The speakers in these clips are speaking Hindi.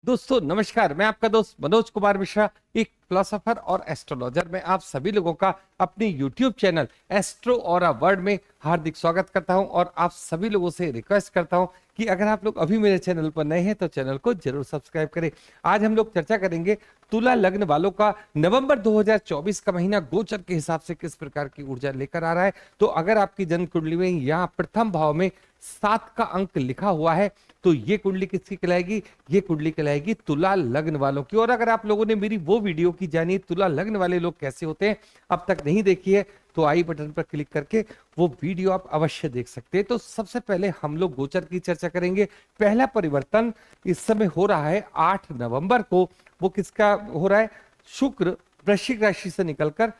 दोस्तों नमस्कार, मैं आपका दोस्त मनोज कुमार मिश्रा, एक फिलोसोफर और एस्ट्रोलॉजर। मैं आप सभी लोगों का अपने YouTube चैनल एस्ट्रो और वर्ल्ड में हार्दिक स्वागत करता हूं और आप सभी लोगों से रिक्वेस्ट करता हूं कि अगर आप लोग अभी मेरे चैनल पर नए हैं तो चैनल को जरूर सब्सक्राइब करें। आज हम लोग चर्चा करेंगे तुला लग्न वालों का नवंबर 2024 का महीना गोचर के हिसाब से किस प्रकार की ऊर्जा लेकर आ रहा है। तो अगर आपकी जन्म कुंडली में यहाँ प्रथम भाव में 7 का अंक लिखा हुआ है तो ये कुंडली किसकी कहलाएगी? ये कुंडली कहलाएगी तुला लग्न वालों की। और अगर आप लोगों ने मेरी वो वीडियो की जानी तुला लग्न वाले लोग कैसे होते हैं अब तक नहीं देखी है तो आई बटन पर क्लिक करके वो वीडियो आप अवश्य देख सकते हैं। तो सबसे पहले हम लोग गोचर की चर्चा करेंगे। पहला परिवर्तन इस समय हो रहा है 8 नवंबर को। वो किसका हो रहा है? शुक्र वृश्चिक राशि से निकलकर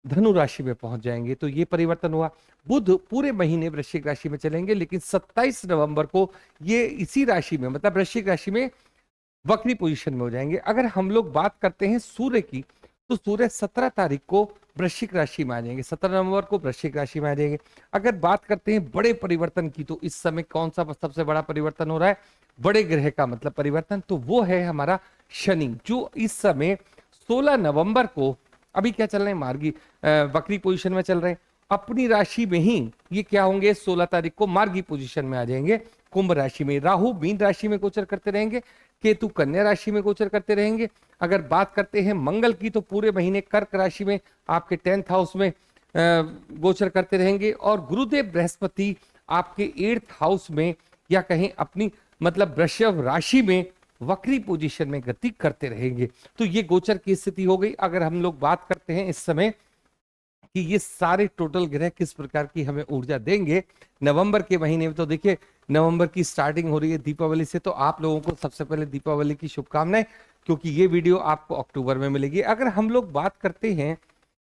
धनु राशि में पहुंच जाएंगे, तो ये परिवर्तन हुआ। बुध पूरे महीने वृश्चिक राशि में चलेंगे, लेकिन 27 नवंबर को ये इसी राशि में मतलब वृश्चिक राशि में वक्री पोजीशन में हो जाएंगे। अगर हम लोग बात करते हैं सूर्य की, तो सूर्य 17 तारीख को वृश्चिक राशि में आ जाएंगे, 17 नवंबर को वृश्चिक राशि में आ जाएंगे। अगर बात करते हैं बड़े परिवर्तन की, तो इस समय कौन सा सबसे बड़ा परिवर्तन हो रहा है? बड़े ग्रह का मतलब परिवर्तन, तो वो है हमारा शनि, जो इस समय 16 नवंबर को अभी क्या चल रहे हैं? मार्गी वक्री पोजीशन में चल रहे हैं। अपनी राशि में ही ये क्या होंगे? 16 तारीख को मार्गी पोजीशन में आ जाएंगे कुंभ राशि में। राहु मीन राशि में गोचर करते रहेंगे, केतु कन्या राशि में गोचर करते रहेंगे। अगर बात करते हैं मंगल की, तो पूरे महीने कर्क राशि में आपके 10th हाउस में गोचर करते रहेंगे। और गुरुदेव बृहस्पति आपके 8th हाउस में या कहें अपनी मतलब वृषभ राशि में वक्री पोजीशन में गति करते रहेंगे। तो ये गोचर की स्थिति हो गई। अगर हम लोग बात करते हैं इस समय कि ये सारे टोटल ग्रह किस प्रकार की हमें ऊर्जा देंगे नवंबर के महीने में, तो देखिए नवंबर की स्टार्टिंग हो रही है दीपावली से, तो आप लोगों को सबसे पहले दीपावली की शुभकामनाएं, क्योंकि ये वीडियो आपको अक्टूबर में मिलेगी। अगर हम लोग बात करते हैं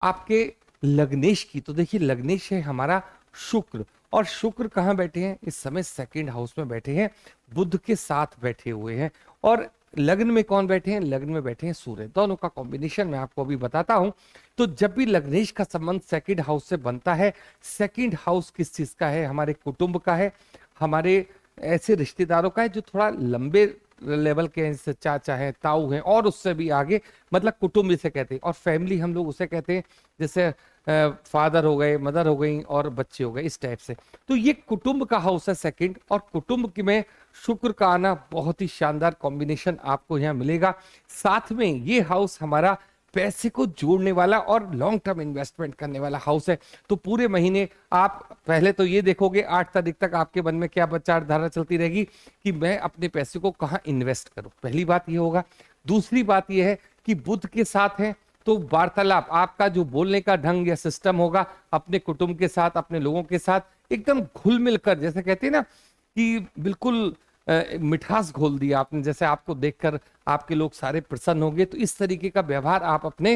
आपके लग्नेश की, तो देखिए लग्नेश है हमारा शुक्र, और शुक्र कहाँ बैठे हैं इस समय? 2nd हाउस में बैठे हैं, बुध के साथ बैठे हुए हैं। और लग्न में कौन बैठे हैं? लग्न में बैठे हैं सूर्य। दोनों का कॉम्बिनेशन मैं आपको अभी बताता हूं। तो जब भी लग्नेश का संबंध 2nd हाउस से बनता है, 2nd हाउस किस चीज का है? हमारे कुटुंब का है, हमारे ऐसे रिश्तेदारों का है जो थोड़ा लंबे लेवल के हैं, जैसे चाचा है, ताऊ हैं, और उससे भी आगे मतलब कुटुंब जिसे कहते हैं। और फैमिली हम लोग उसे कहते हैं जैसे फादर हो गए, मदर हो गई और बच्चे हो गए, इस टाइप से। तो ये कुटुंब का हाउस है 2nd, और कुटुंब में शुक्र का आना बहुत ही शानदार कॉम्बिनेशन आपको यहाँ मिलेगा। साथ में ये हाउस हमारा पैसे को जोड़ने वाला और लॉन्ग टर्म इन्वेस्टमेंट करने वाला हाउस है। तो पूरे महीने आप पहले तो ये देखोगे 8 तारीख तक आपके मन में क्या विचारधारा चलती रहेगी कि मैं अपने पैसे को कहाँ इन्वेस्ट करूं। पहली बात ये होगा। दूसरी बात ये है कि बुध के साथ है, तो वार्तालाप, आपका जो बोलने का ढंग या सिस्टम होगा अपने कुटुंब के साथ, अपने लोगों के साथ एकदम घुल मिलकर, जैसे कहते हैं ना कि बिल्कुल मिठास घोल दिया आपने, जैसे आपको देखकर आपके लोग सारे प्रसन्न होंगे। तो इस तरीके का व्यवहार आप अपने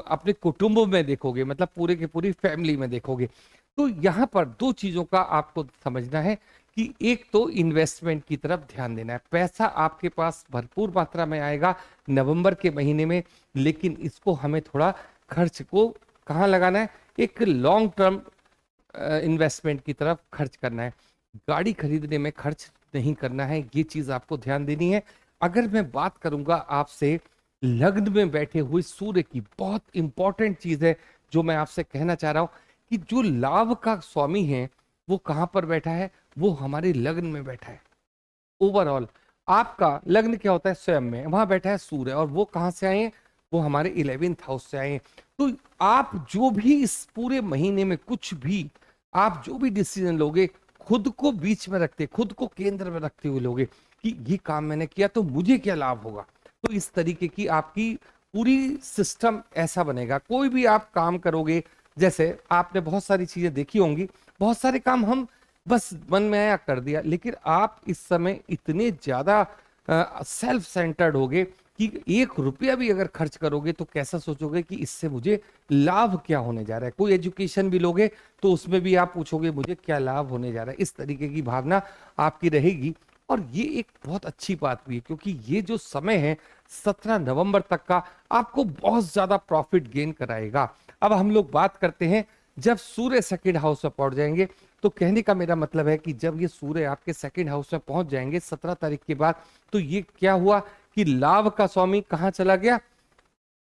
अपने कुटुंब में देखोगे, मतलब पूरे की पूरी फैमिली में देखोगे। तो यहाँ पर दो चीजों का आपको समझना है कि एक तो इन्वेस्टमेंट की तरफ ध्यान देना है। पैसा आपके पास भरपूर मात्रा में आएगा नवंबर के महीने में, लेकिन इसको हमें थोड़ा खर्च को कहाँ लगाना है? एक लॉन्ग टर्म इन्वेस्टमेंट की तरफ खर्च करना है। गाड़ी खरीदने में खर्च नहीं करना है, ये चीज आपको ध्यान देनी है। अगर मैं बात करूंगा आपसे लग्न में बैठे हुए सूर्य की, बहुत इंपॉर्टेंट चीज है जो मैं आपसे कहना चाह रहा हूं कि जो लाभ का स्वामी है वो कहां पर बैठा है? वो हमारे लग्न में बैठा है। ओवरऑल आपका लग्न क्या होता है? स्वयं में, वहां बैठा है सूर्य, और वो कहां से आए हैं? वो हमारे 11th हाउस से आए हैं। तो आप जो भी इस पूरे महीने में कुछ भी आप जो भी डिसीजन लोगे, खुद को बीच में रखते, खुद को केंद्र में रखते हुए लोगे कि ये काम मैंने किया तो मुझे क्या लाभ होगा। तो इस तरीके की आपकी पूरी सिस्टम ऐसा बनेगा। कोई भी आप काम करोगे, जैसे आपने बहुत सारी चीजें देखी होंगी, बहुत सारे काम हम बस मन में आया कर दिया, लेकिन आप इस समय इतने ज्यादा सेल्फ सेंटर्ड होगे कि 1 रुपया भी अगर खर्च करोगे तो कैसा सोचोगे कि इससे मुझे लाभ क्या होने जा रहा है। कोई एजुकेशन भी लोगे तो उसमें भी आप पूछोगे मुझे क्या लाभ होने जा रहा है। इस तरीके की भावना आपकी रहेगी। और ये एक बहुत अच्छी बात भी है, क्योंकि ये जो समय है 17 नवंबर तक का आपको बहुत ज्यादा प्रॉफिट गेन कराएगा। अब हम लोग बात करते हैं जब सूर्य 2nd हाउस में पहुंच जाएंगे, तो कहने का मेरा मतलब है कि जब ये सूर्य आपके 2nd हाउस में पहुंच जाएंगे 17 तारीख के बाद, तो ये क्या हुआ कि लाभ का स्वामी कहाँ चला गया,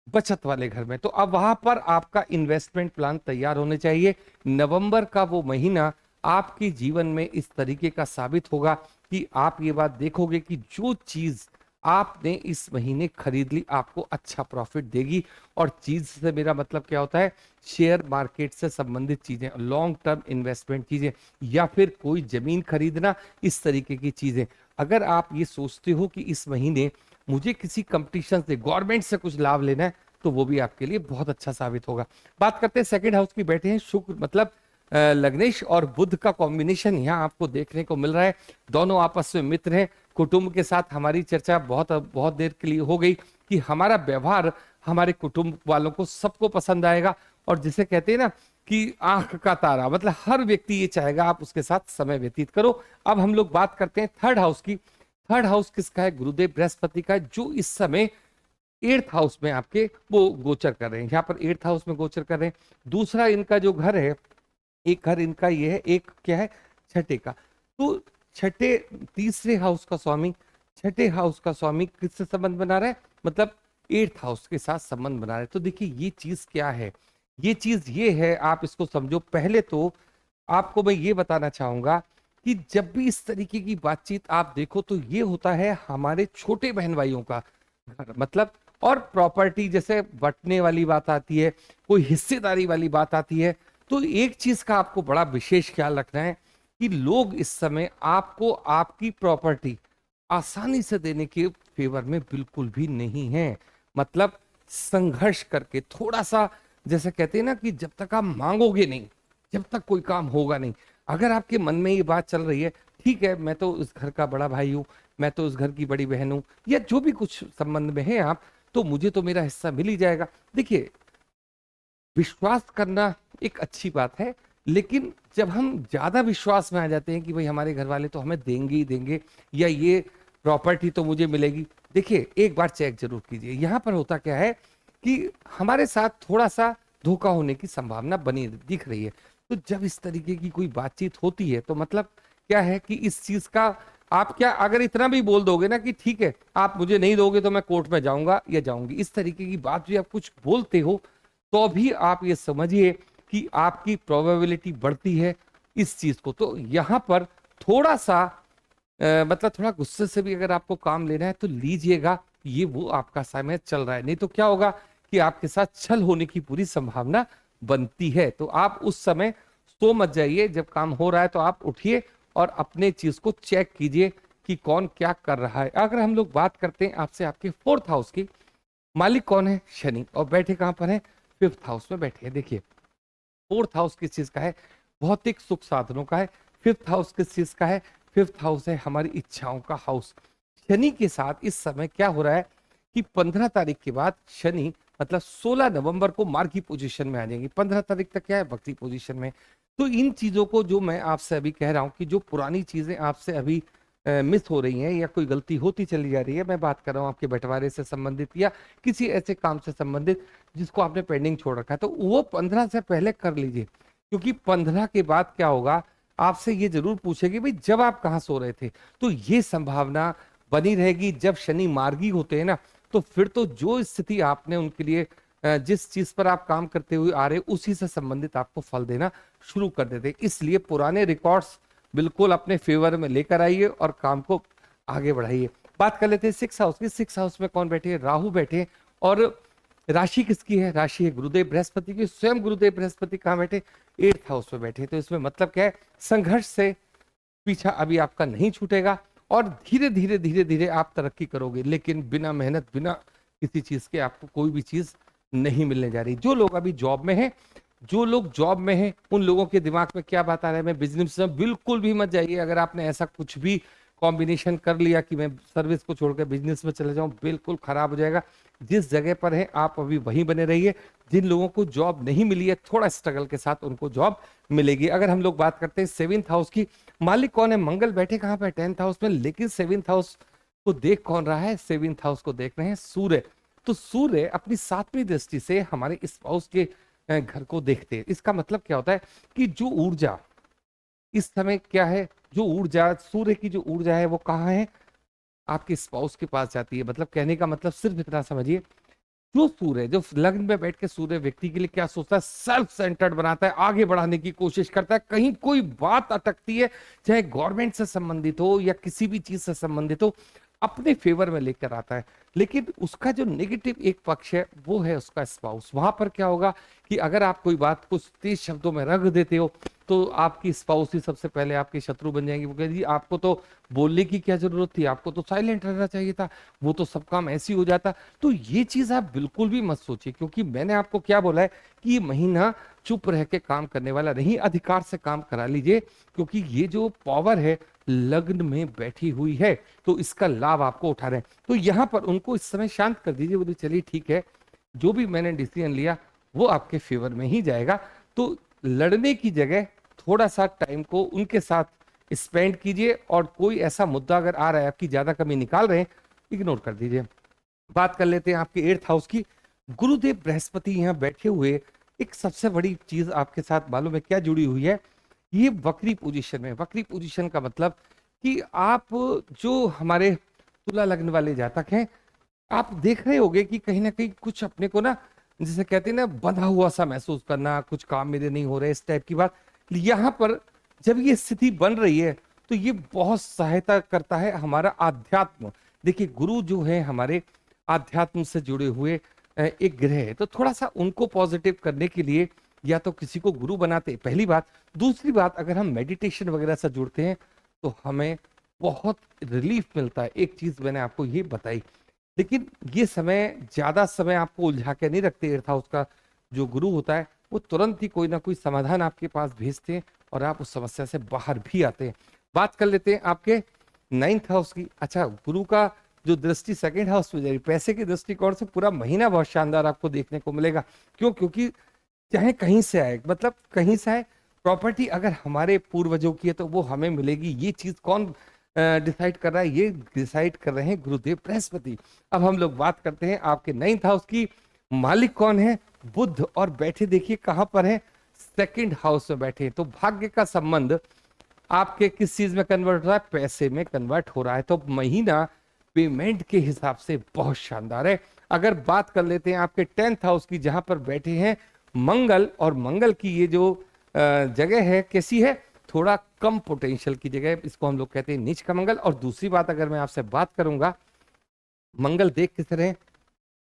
बचत वाले घर में। तो अब वहां पर आपका इन्वेस्टमेंट प्लान तैयार होने चाहिए। नवंबर का वो महीना आपके जीवन में इस तरीके का साबित होगा कि आप ये बात देखोगे कि जो चीज आपने इस महीने खरीद ली आपको अच्छा प्रॉफिट देगी। और चीज से मेरा मतलब क्या होता है, शेयर मार्केट से संबंधित चीजें, लॉन्ग टर्म इन्वेस्टमेंट चीजें, या फिर कोई जमीन खरीदना, इस तरीके की चीजें। अगर आप ये सोचते हो कि इस महीने मुझे किसी कंपटीशन से, गवर्नमेंट से कुछ लाभ लेना है, तो वो भी आपके लिए बहुत अच्छा साबित होगा। बात करते हैं सेकंड हाउस की, बैठे हैं शुक्र, मतलब लग्नेश और बुध का कॉम्बिनेशन यहाँ आपको देखने को मिल रहा है। दोनों आपस में मित्र हैं। कुटुंब के साथ हमारी चर्चा बहुत बहुत देर के लिए हो गई कि हमारा व्यवहार हमारे कुटुंब वालों को सबको पसंद आएगा। और जिसे कहते हैं ना कि आंख का तारा, मतलब हर व्यक्ति ये चाहेगा आप उसके साथ समय व्यतीत करो। अब हम लोग बात करते हैं थर्ड हाउस की। थर्ड हाउस किसका है, गुरुदेव बृहस्पति का है, जो इस समय एट्थ हाउस में आपके वो गोचर कर रहे हैं। यहाँ पर एट्थ हाउस में गोचर कर रहे हैं। दूसरा इनका जो घर है, एक घर इनका ये है, एक क्या है, छठे का। तो छठे, तीसरे हाउस का स्वामी, छठे हाउस का स्वामी किससे संबंध बना रहा है, मतलब एट्थ हाउस के साथ संबंध बना रहा है। तो देखिए ये चीज क्या है, ये चीज ये है, आप इसको समझो। पहले तो आपको मैं ये बताना चाहूंगा कि जब भी इस तरीके की बातचीत आप देखो तो ये होता है हमारे छोटे बहन भाइयों का घर, मतलब। और प्रॉपर्टी जैसे बंटने वाली बात आती है, कोई हिस्सेदारी वाली बात आती है, तो एक चीज का आपको बड़ा विशेष ख्याल रखना है कि लोग इस समय आपको आपकी प्रॉपर्टी आसानी से देने के फेवर में बिल्कुल भी नहीं है। मतलब संघर्ष करके थोड़ा सा, जैसे कहते हैं ना कि जब तक आप मांगोगे नहीं, जब तक कोई काम होगा नहीं। अगर आपके मन में ये बात चल रही है, ठीक है मैं तो इस घर का बड़ा भाई हूं, मैं तो इस घर की बड़ी बहन हूं, या जो भी कुछ संबंध में है आप, तो मुझे तो मेरा हिस्सा मिल ही जाएगा। देखिए विश्वास करना एक अच्छी बात है, लेकिन जब हम ज्यादा विश्वास में आ जाते हैं कि भाई हमारे घर वाले तो हमें देंगे ही देंगे, या ये प्रॉपर्टी तो मुझे मिलेगी, देखिए एक बार चेक जरूर कीजिए। यहाँ पर होता क्या है कि हमारे साथ थोड़ा सा धोखा होने की संभावना बनी दिख रही है। तो जब इस तरीके की कोई बातचीत होती है तो मतलब क्या है कि इस चीज का आप क्या, अगर इतना भी बोल दोगे ना कि ठीक है आप मुझे नहीं दोगे तो मैं कोर्ट में जाऊंगा या जाऊंगी, इस तरीके की बात भी आप कुछ बोलते हो, तो भी आप ये समझिए कि आपकी प्रोबेबिलिटी बढ़ती है इस चीज को। तो यहां पर थोड़ा सा मतलब थोड़ा गुस्से से भी अगर आपको काम लेना है तो लीजिएगा, ये वो आपका समय चल रहा है। नहीं तो क्या होगा कि आपके साथ छल होने की पूरी संभावना बनती है। तो आप उस समय सो मत जाइए, जब काम हो रहा है तो आप उठिए और अपने चीज को चेक कीजिए कि कौन क्या कर रहा है। अगर हम लोग बात करते हैं आपसे आपके फोर्थ हाउस की, मालिक कौन है, शनि, और बैठे कहां पर है, फिफ्थ हाउस में बैठे हैं। देखिए फोर्थ हाउस किस चीज का है, भौतिक सुख साधनों का है। फिफ्थ हाउस किस चीज का है, फिफ्थ हाउस है हमारी इच्छाओं का हाउस। शनि के साथ इस समय क्या हो रहा है कि 15 तारीख के बाद शनि, मतलब 16 नवंबर को मार्गी पोजीशन में आ जाएंगे। 15 तारीख तक क्या है, वक्री पोजीशन में। तो इन चीजों को जो मैं आपसे अभी कह रहा हूं कि जो पुरानी चीजें आपसे अभी मिस हो रही हैं या कोई गलती होती चली जा रही है, मैं बात कर रहा हूँ आपके बंटवारे से संबंधित या किसी ऐसे काम से संबंधित जिसको आपने पेंडिंग छोड़ रखा है, तो वो 15 से पहले कर लीजिए। क्योंकि 15 के बाद क्या होगा, आपसे ये जरूर पूछेगी भाई जब आप कहाँ सो रहे थे। तो ये संभावना बनी रहेगी। जब शनि मार्गी होते हैं ना, तो फिर तो जो स्थिति आपने उनके लिए जिस चीज पर आप काम करते हुए आ रहे उसी से संबंधित आपको फल देना शुरू कर देते। इसलिए पुराने रिकॉर्ड्स बिल्कुल अपने फेवर में लेकर आइए और काम को आगे बढ़ाइए। बात कर लेते हैं सिक्स हाउस की। सिक्स हाउस में कौन बैठे हैं, राहु बैठे हैं। और राशि किसकी है, राशि है गुरुदेव बृहस्पति की। स्वयं गुरुदेव बृहस्पति कहाँ बैठे, एट्थ हाउस में बैठे। तो इसमें मतलब क्या है, संघर्ष से पीछा अभी आपका नहीं छूटेगा और धीरे धीरे धीरे धीरे आप तरक्की करोगे। लेकिन बिना मेहनत, बिना किसी चीज के आपको कोई भी चीज नहीं मिलने जा रही। जो लोग अभी जॉब में हैं, जो लोग जॉब में हैं, उन लोगों के दिमाग में क्या बात आ रहा है, मैं बिजनेस में, बिल्कुल भी मत जाइए। अगर आपने ऐसा कुछ भी कॉम्बिनेशन कर लिया कि मैं सर्विस को छोड़कर बिजनेस में चले जाऊं, बिल्कुल खराब हो जाएगा। जिस जगह पर है आप अभी वहीं बने रहिए। जिन लोगों को जॉब नहीं मिली है, थोड़ा स्ट्रगल के साथ उनको जॉब मिलेगी। अगर हम लोग बात करते हैं सेवेंथ हाउस की, मालिक कौन है, मंगल बैठे कहाँ पे, टेंथ हाउस में। लेकिन सेवेंथ हाउस को देख कौन रहा है, सेवेंथ हाउस को देख रहे हैं सूर्य। तो सूर्य अपनी सातवीं दृष्टि से हमारे स्पाउस के घर को देखते हैं। इसका मतलब क्या होता है कि जो ऊर्जा इस समय क्या है, जो ऊर्जा सूर्य की जो ऊर्जा है वो कहाँ है, आपके स्पाउस के पास जाती है। मतलब कहने का मतलब सिर्फ इतना समझिए, जो सूर्य, जो लग्न में बैठ के सूर्य व्यक्ति के लिए क्या सोचता है, सेल्फ सेंटर्ड बनाता है, आगे बढ़ाने की कोशिश करता है। कहीं कोई बात अटकती है, चाहे गवर्नमेंट से संबंधित हो या किसी भी चीज से संबंधित हो, अपने फेवर में लेकर आता है। लेकिन उसका जो नेगेटिव एक पक्ष है वो है उसका स्पाउस। वहां पर क्या होगा कि अगर आप कोई बात कुछ तेज शब्दों में रख देते हो तो आपकी स्पाउस ही सबसे पहले आपके शत्रु बन जाएंगे। वो कहेगी जी आपको तो बोलने की क्या जरूरत थी, आपको तो साइलेंट रहना चाहिए था, वो तो सब काम ऐसे ही हो जाता। तो ये चीज आप बिल्कुल भी मत सोचिए, क्योंकि मैंने आपको क्या बोला है कि ये महीना चुप रह के काम करने वाला नहीं, अधिकार से काम करा लीजिए, क्योंकि ये जो पावर है लग्न में बैठी हुई है, तो इसका लाभ आपको उठा रहे हैं। तो यहाँ पर उनको इस समय शांत कर दीजिए, बोलिए चलिए ठीक है, जो भी मैंने डिसीजन लिया वो आपके फेवर में ही जाएगा। तो लड़ने की जगह थोड़ा सा टाइम को उनके साथ स्पेंड कीजिए, और कोई ऐसा मुद्दा अगर आ रहा है आपकी ज्यादा कमी निकाल रहे हैं, इग्नोर कर दीजिए। बात कर लेते हैं आपके 8th हाउस की। गुरुदेव बृहस्पति यहाँ बैठे हुए, एक सबसे बड़ी चीज आपके साथ मालूम है क्या जुड़ी हुई है, ये वक्री पोजीशन में। वक्री पोजीशन का मतलब कि आप जो हमारे तुला लग्न वाले जातक हैं, आप देख रहे होंगे कि कहीं ना कहीं कुछ अपने को ना, जिसे कहते हैं ना, बंधा हुआ सा महसूस करना, कुछ काम मेरे नहीं हो रहे, इस टाइप की बात। यहाँ पर जब ये स्थिति बन रही है तो ये बहुत सहायता करता है हमारा आध्यात्म। देखिए गुरु जो है हमारे आध्यात्म से जुड़े हुए एक ग्रह है, तो थोड़ा सा उनको पॉजिटिव करने के लिए या तो किसी को गुरु बनाते हैं, पहली बात। दूसरी बात, अगर हम मेडिटेशन वगैरह से जुड़ते हैं तो हमें बहुत रिलीफ मिलता है। एक चीज मैंने आपको ये बताई, लेकिन ये समय ज्यादा समय आपको उलझा के नहीं रखते। 8th हाउस का जो गुरु होता है वो तुरंत ही कोई ना कोई समाधान आपके पास भेजते हैं और आप उस समस्या से बाहर भी आते हैं। बात कर लेते हैं आपके 9th हाउस की। अच्छा, गुरु का जो दृष्टि 2nd हाउस में जाएगी, पैसे की दृष्टिकोण से पूरा महीना बहुत शानदार आपको देखने को मिलेगा। क्यों? क्योंकि चाहे कहीं से आए, मतलब कहीं से आए, प्रॉपर्टी अगर हमारे पूर्वजों की है तो वो हमें मिलेगी। ये चीज कौन डिसाइड कर रहा है? ये डिसाइड कर रहे हैं गुरुदेव बृहस्पति। अब हम लोग बात करते हैं आपके 9th हाउस की। मालिक कौन है? बुध। और बैठे देखिए कहां पर है? 2nd हाउस में बैठे। तो भाग्य का संबंध आपके किस चीज में कन्वर्ट हो रहा है? पैसे में कन्वर्ट हो रहा है। तो महीना पेमेंट के हिसाब से बहुत शानदार है। अगर बात कर लेते हैं आपके 10th हाउस की, जहां पर बैठे हैं मंगल, और मंगल की ये जो जगह है कैसी है? थोड़ा कम पोटेंशियल की जगह है, इसको हम लोग कहते हैं नीच का मंगल। और दूसरी बात अगर मैं आपसे बात करूंगा, मंगल देख किस रहे हैं?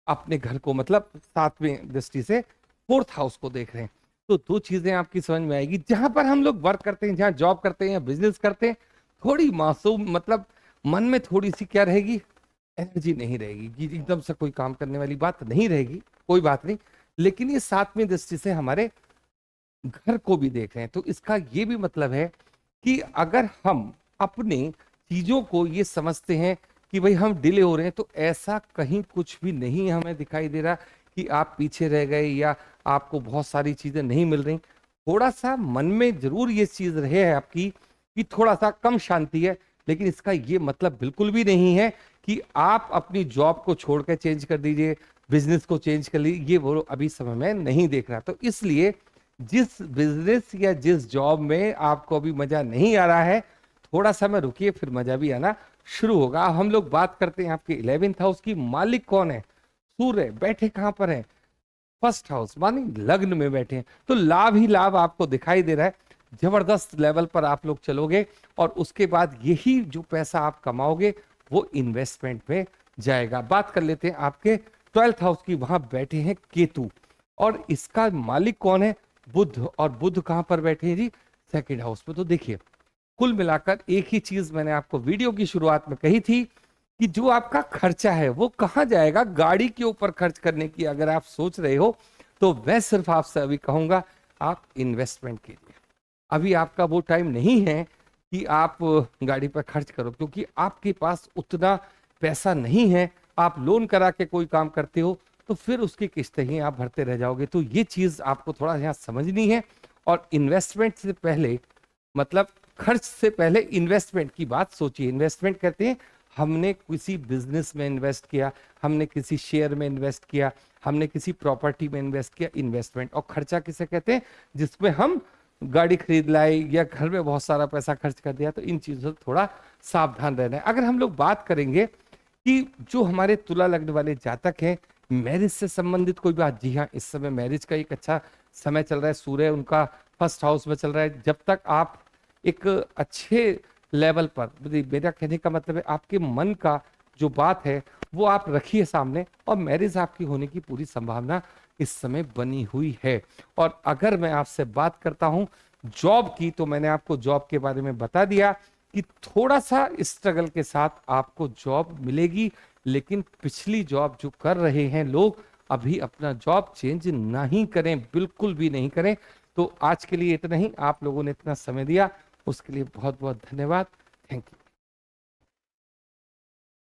अपने घर को, मतलब 7वें दृष्टि से 4th हाउस को देख रहे हैं। तो दो चीजें आपकी समझ में आएगी। जहां पर हम लोग वर्क करते हैं, जहां जॉब करते हैं या बिजनेस करते हैं, थोड़ी मासूम, मतलब मन में थोड़ी सी क्या रहेगी? एनर्जी नहीं रहेगी कि एकदम से कोई काम करने वाली बात नहीं रहेगी। कोई बात नहीं, लेकिन ये 7वीं दृष्टि से हमारे घर को भी देख रहे हैं। तो इसका ये भी मतलब है कि अगर हम अपने चीजों को ये समझते हैं कि भाई हम डिले हो रहे हैं, तो ऐसा कहीं कुछ भी नहीं हमें दिखाई दे रहा कि आप पीछे रह गए या आपको बहुत सारी चीजें नहीं मिल रही। थोड़ा सा मन में जरूर ये चीज रहे है आपकी कि थोड़ा सा कम शांति है, लेकिन इसका ये मतलब बिल्कुल भी नहीं है कि आप अपनी जॉब को छोड़ कर चेंज कर दीजिए, बिजनेस को चेंज कर लीजिए। ये वो अभी समय में नहीं देख रहा। तो इसलिए जिस बिजनेस या जिस जॉब में आपको अभी मजा नहीं आ रहा है, थोड़ा समय रुकिए, फिर मजा भी आना शुरू होगा। हम लोग बात करते हैं आपके 11th हाउस की। मालिक कौन है? सूर्य। बैठे कहां पर है? 1st हाउस, मानी लग्न में बैठे हैं। तो लाभ ही लाभ आपको दिखाई दे रहा है। जबरदस्त लेवल पर आप लोग चलोगे, और उसके बाद यही जो पैसा आप कमाओगे वो इन्वेस्टमेंट में जाएगा। बात कर लेते हैं आपके 12th हाउस की। वहां बैठे हैं केतु, और इसका मालिक कौन है? बुध। और बुध कहां पर बैठे हैं जी? 2nd हाउस में। तो देखिए, कुल मिलाकर एक ही चीज मैंने आपको वीडियो की शुरुआत में कही थी कि जो आपका खर्चा है वो कहां जाएगा? गाड़ी के ऊपर खर्च करने की अगर आप सोच रहे हो, तो मैं सिर्फ आपसे अभी कहूंगा आप इन्वेस्टमेंट कीजिए। अभी आपका वो टाइम नहीं है कि आप गाड़ी पर खर्च करो, क्योंकि आपके पास उतना पैसा नहीं है। आप लोन करा के कोई काम करते हो तो फिर उसकी किस्तें ही आप भरते रह जाओगे। तो ये चीज आपको थोड़ा यहाँ समझनी है। और इन्वेस्टमेंट से पहले, मतलब खर्च से पहले इन्वेस्टमेंट की बात सोचिए। इन्वेस्टमेंट कहते हैं हमने किसी बिजनेस में इन्वेस्ट किया, हमने किसी शेयर में इन्वेस्ट किया, हमने किसी प्रॉपर्टी में इन्वेस्ट किया, इन्वेस्टमेंट। और खर्चा किसे कहते हैं? जिसमें हम गाड़ी खरीद लाए या घर में बहुत सारा पैसा खर्च कर दिया। तो इन चीजों से थोड़ा सावधान रहना है। अगर हम लोग बात करेंगे कि जो हमारे तुला लग्न वाले जातक हैं, मैरिज से संबंधित कोई बात, जी हाँ, इस समय मैरिज का एक अच्छा समय चल रहा है। सूर्य उनका फर्स्ट हाउस में चल रहा है। जब तक आप एक अच्छे लेवल पर, मेरा कहने का मतलब है आपके मन का जो बात है वो आप रखिए सामने, और मैरिज आपकी होने की पूरी संभावना इस समय बनी हुई है। और अगर मैं आपसे बात करता हूं जॉब की, तो मैंने आपको जॉब के बारे में बता दिया कि थोड़ा सा स्ट्रगल के साथ आपको जॉब मिलेगी, लेकिन पिछली जॉब जो कर रहे हैं लोग, अभी अपना जॉब चेंज नहीं करें, बिल्कुल भी नहीं करें। तो आज के लिए इतना ही। आप लोगों ने इतना समय दिया उसके लिए बहुत बहुत धन्यवाद। Thank you.